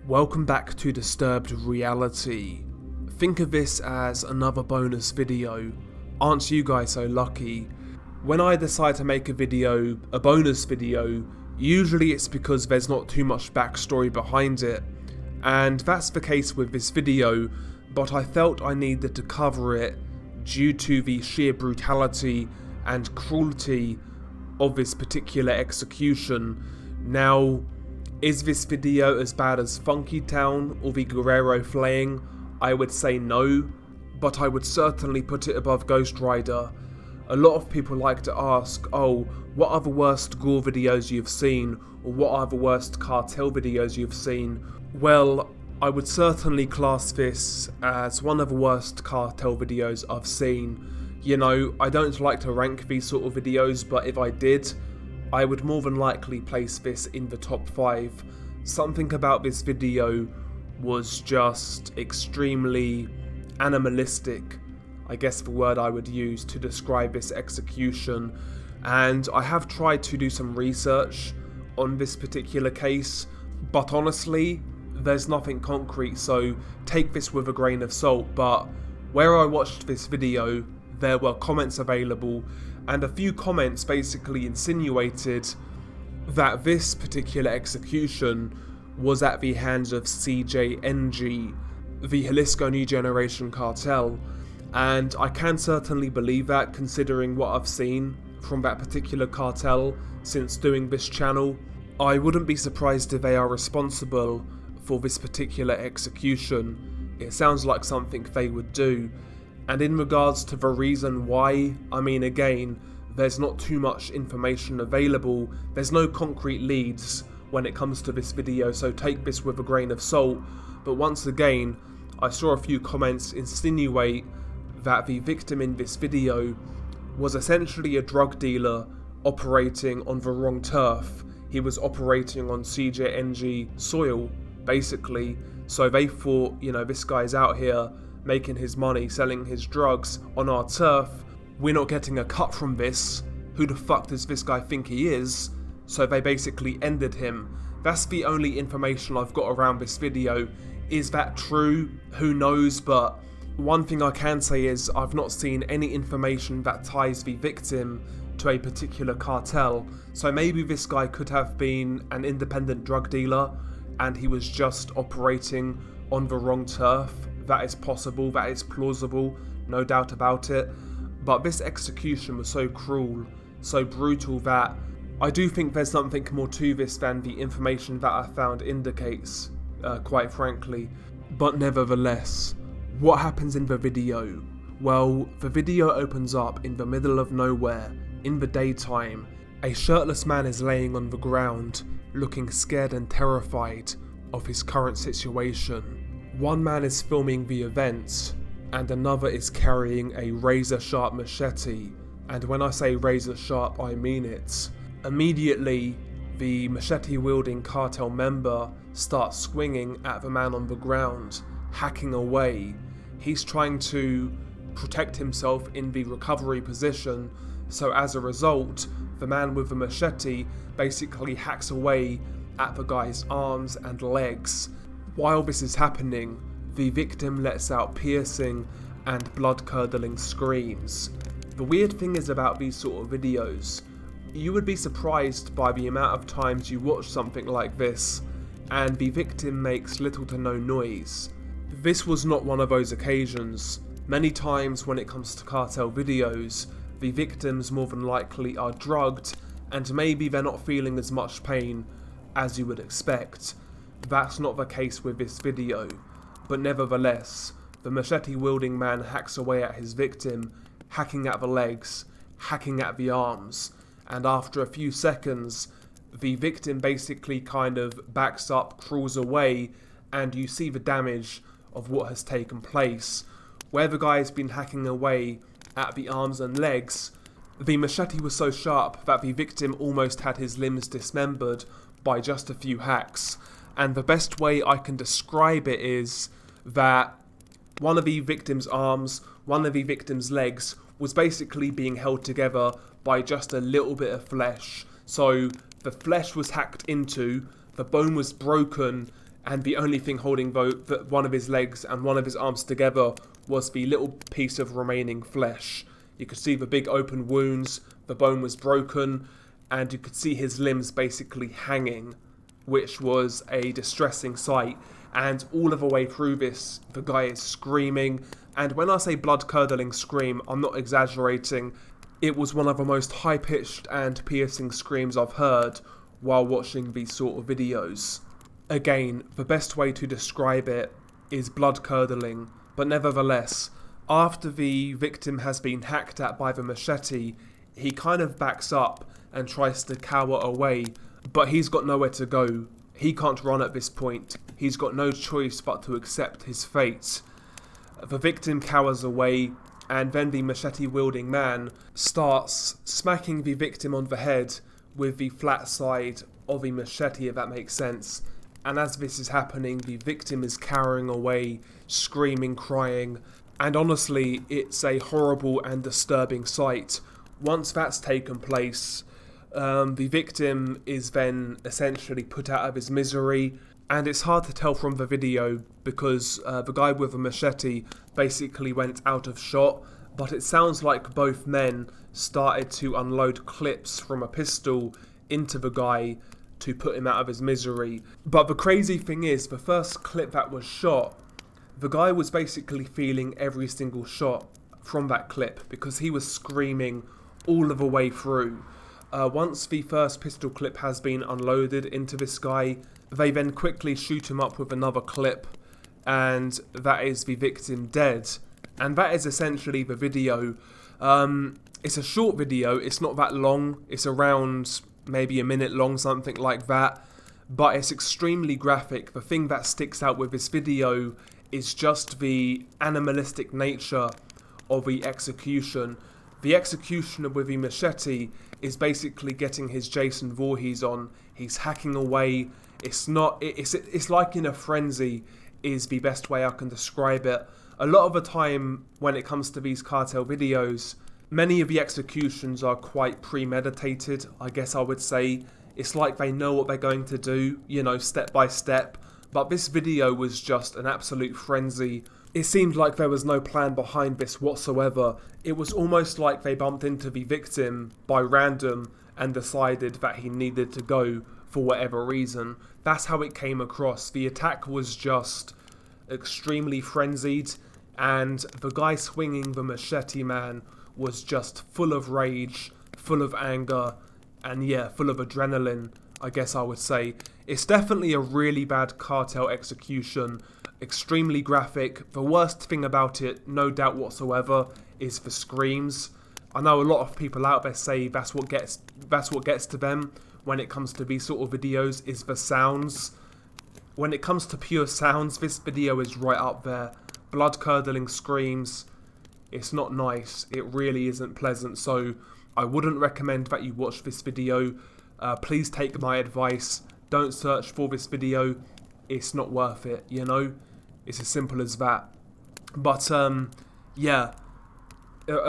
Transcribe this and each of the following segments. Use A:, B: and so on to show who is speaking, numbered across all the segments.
A: Welcome back to Disturbed Reality. Think of this as another bonus video. Aren't you guys so lucky? When I decide to make a bonus video, usually it's because there's not too much backstory behind it. And that's the case with this video, but I felt I needed to cover it due to the sheer brutality and cruelty of this particular execution. Now, is this video as bad as Funky Town or the Guerrero flaying? I would say no, but I would certainly put it above Ghost Rider. A lot of people like to ask, oh, what are the worst gore videos you've seen, or what are the worst Cartel videos you've seen? Well, I would certainly class this as one of the worst Cartel videos I've seen. You know, I don't like to rank these sort of videos, but if I did, I would more than likely place this in the top 5. Something about this video was just extremely animalistic, I guess the word I would use to describe this execution. And I have tried to do some research on this particular case, but honestly, there's nothing concrete, so take this with a grain of salt. But where I watched this video, there were comments available, and a few comments basically insinuated that this particular execution was at the hands of CJNG, the Jalisco New Generation Cartel, and I can certainly believe that considering what I've seen from that particular cartel since doing this channel. I wouldn't be surprised if they are responsible for this particular execution. It sounds like something they would do. And in regards to the reason why, I mean, again, there's not too much information available. There's no concrete leads when it comes to this video, so take this with a grain of salt. But once again, I saw a few comments insinuate that the victim in this video was essentially a drug dealer operating on the wrong turf. He was operating on CJNG soil, basically. So they thought, you know, this guy's out here making his money, selling his drugs on our turf. We're not getting a cut from this. Who the fuck does this guy think he is? So they basically ended him. That's the only information I've got around this video. Is that true? Who knows? But one thing I can say is I've not seen any information that ties the victim to a particular cartel. So maybe this guy could have been an independent drug dealer and he was just operating on the wrong turf. That is possible, that is plausible, no doubt about it. But this execution was so cruel, so brutal, that I do think there's something more to this than the information that I found indicates, quite frankly. But nevertheless, what happens in the video? Well, the video opens up in the middle of nowhere, in the daytime. A shirtless man is laying on the ground, looking scared and terrified of his current situation. One man is filming the event, and another is carrying a razor-sharp machete, and when I say razor-sharp, I mean it. Immediately, the machete-wielding cartel member starts swinging at the man on the ground, hacking away. He's trying to protect himself in the recovery position, so as a result, the man with the machete basically hacks away at the guy's arms and legs. While this is happening, the victim lets out piercing and blood-curdling screams. The weird thing is about these sort of videos, you would be surprised by the amount of times you watch something like this and the victim makes little to no noise. This was not one of those occasions. Many times when it comes to cartel videos, the victims more than likely are drugged and maybe they're not feeling as much pain as you would expect. That's not the case with this video, but nevertheless, the machete-wielding man hacks away at his victim, hacking at the legs, hacking at the arms, and after a few seconds, the victim basically kind of backs up, crawls away, and you see the damage of what has taken place. Where the guy has been hacking away at the arms and legs, the machete was so sharp that the victim almost had his limbs dismembered by just a few hacks. And the best way I can describe it is that one of the victim's arms, one of the victim's legs was basically being held together by just a little bit of flesh. So the flesh was hacked into, the bone was broken, and the only thing holding one of his legs and one of his arms together was the little piece of remaining flesh. You could see the big open wounds, the bone was broken, and you could see his limbs basically hanging, which was a distressing sight. And all of the way through this, the guy is screaming, and when I say blood-curdling scream, I'm not exaggerating. It was one of the most high-pitched and piercing screams I've heard while watching these sort of videos. Again, the best way to describe it is blood-curdling, but nevertheless, after the victim has been hacked at by the machete, he kind of backs up and tries to cower away, but he's got nowhere to go. He can't run at this point. He's got no choice but to accept his fate. The victim cowers away, and then the machete-wielding man starts smacking the victim on the head with the flat side of the machete, if that makes sense. And as this is happening, the victim is cowering away, screaming, crying, and honestly, it's a horrible and disturbing sight. Once that's taken place, the victim is then essentially put out of his misery, and it's hard to tell from the video because the guy with the machete basically went out of shot, but it sounds like both men started to unload clips from a pistol into the guy to put him out of his misery. But the crazy thing is, the first clip that was shot, the guy was basically feeling every single shot from that clip because he was screaming all of the way through. Once the first pistol clip has been unloaded into this guy, they then quickly shoot him up with another clip, and that is the victim dead. And that is essentially the video. It's a short video, it's not that long, it's around maybe a minute long, something like that, but it's extremely graphic. The thing that sticks out with this video is just the animalistic nature of the execution. The executioner with the machete is basically getting his Jason Voorhees on. He's hacking away. It's like in a frenzy is the best way I can describe it. A lot of the time when it comes to these cartel videos, many of the executions are quite premeditated, I guess I would say. It's like they know what they're going to do, step by step. But this video was just an absolute frenzy. It seemed like there was no plan behind this whatsoever. It was almost like they bumped into the victim by random and decided that he needed to go for whatever reason. That's how it came across. The attack was just extremely frenzied, and the guy swinging the machete man was just full of rage, full of anger, and full of adrenaline, I guess I would say. It's definitely a really bad cartel execution, extremely graphic. The worst thing about it, no doubt whatsoever, is the screams. I know a lot of people out there say that's what gets to them when it comes to these sort of videos, is the sounds. When it comes to pure sounds, this video is right up there. Blood-curdling screams. It's not nice. It really isn't pleasant. So I wouldn't recommend that you watch this video. Please take my advice. Don't search for this video. It's not worth it, It's as simple as that. But, a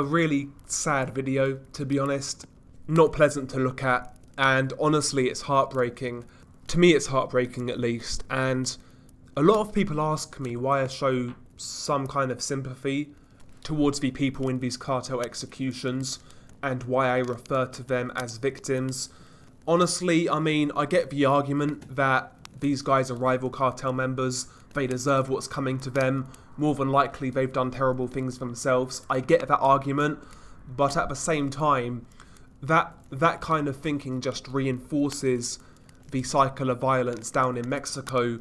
A: really sad video, to be honest. Not pleasant to look at. And honestly, it's heartbreaking. To me, it's heartbreaking at least. And a lot of people ask me why I show some kind of sympathy towards the people in these cartel executions and why I refer to them as victims. Honestly, I get the argument that these guys are rival cartel members, they deserve what's coming to them, more than likely they've done terrible things themselves. I get that argument, but at the same time, that kind of thinking just reinforces the cycle of violence down in Mexico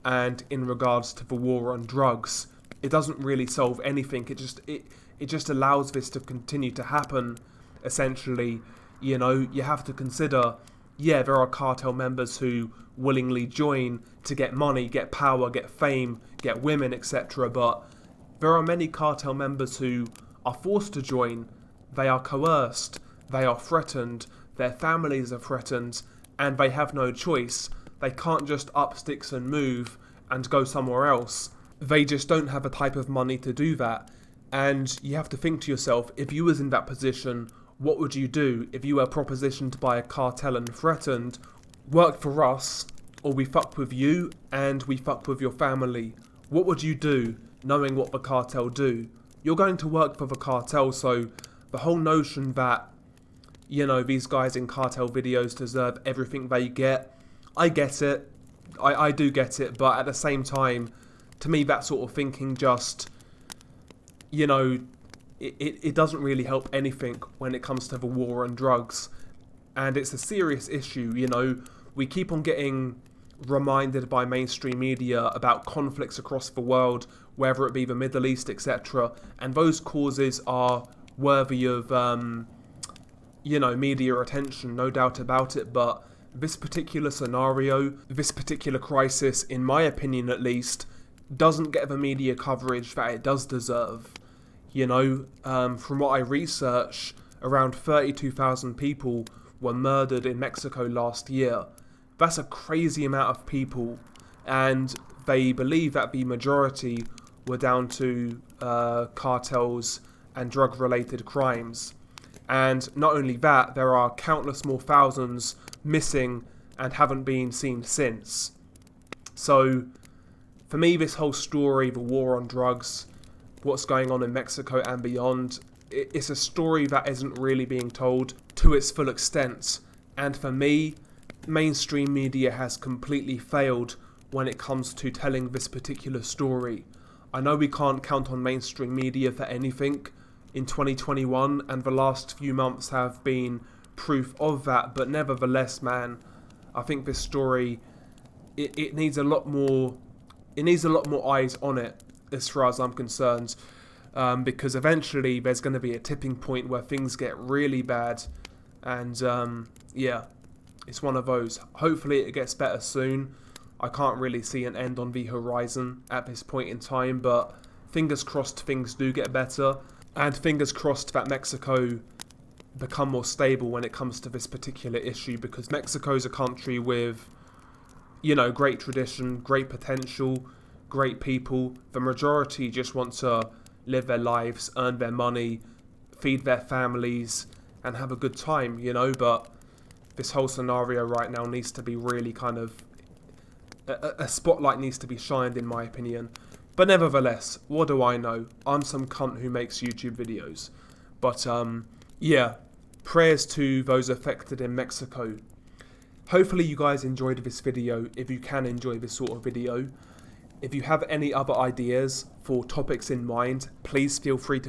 A: and in regards to the war on drugs. It doesn't really solve anything. It just allows this to continue to happen, essentially. You have to consider, there are cartel members who willingly join to get money, get power, get fame, get women, etc. But there are many cartel members who are forced to join. They are coerced, they are threatened, their families are threatened, and they have no choice. They can't just up sticks and move and go somewhere else. They just don't have a type of money to do that. And you have to think to yourself, if you was in that position, what would you do if you were propositioned by a cartel and threatened? Work for us, or we fuck with you and we fuck with your family. What would you do knowing what the cartel do? You're going to work for the cartel, so the whole notion that, you know, these guys in cartel videos deserve everything they get, I get it. I do get it, but at the same time, to me that sort of thinking just, you know, it doesn't really help anything when it comes to the war on drugs. And it's a serious issue, you know. We keep on getting reminded by mainstream media about conflicts across the world, whether it be the Middle East, etc. And those causes are worthy of, you know, media attention, no doubt about it. But this particular scenario, this particular crisis, in my opinion at least, doesn't get the media coverage that it does deserve. You know, from what I researched, around 32,000 people were murdered in Mexico last year. That's a crazy amount of people, and they believe that the majority were down to cartels and drug-related crimes. And not only that, there are countless more thousands missing and haven't been seen since. So, for me, this whole story, the war on drugs, what's going on in Mexico and beyond, it's a story that isn't really being told to its full extent. And for me, mainstream media has completely failed when it comes to telling this particular story. I know we can't count on mainstream media for anything in 2021, and the last few months have been proof of that, but nevertheless, man, I think this story, it needs a lot more eyes on it, as far as I'm concerned, because eventually there's going to be a tipping point where things get really bad, and yeah, it's one of those. Hopefully it gets better soon. I can't really see an end on the horizon at this point in time, but fingers crossed things do get better, and fingers crossed that Mexico become more stable when it comes to this particular issue, because Mexico's a country with, you know, great tradition, great potential, great people. The majority just want to live their lives, earn their money, feed their families, and have a good time, you know. But this whole scenario right now needs to be really kind of, a spotlight needs to be shined, in my opinion. But nevertheless, what do I know? I'm some cunt who makes YouTube videos. But yeah, prayers to those affected in Mexico. Hopefully you guys enjoyed this video, if you can enjoy this sort of video. If you have any other ideas for topics in mind, please feel free to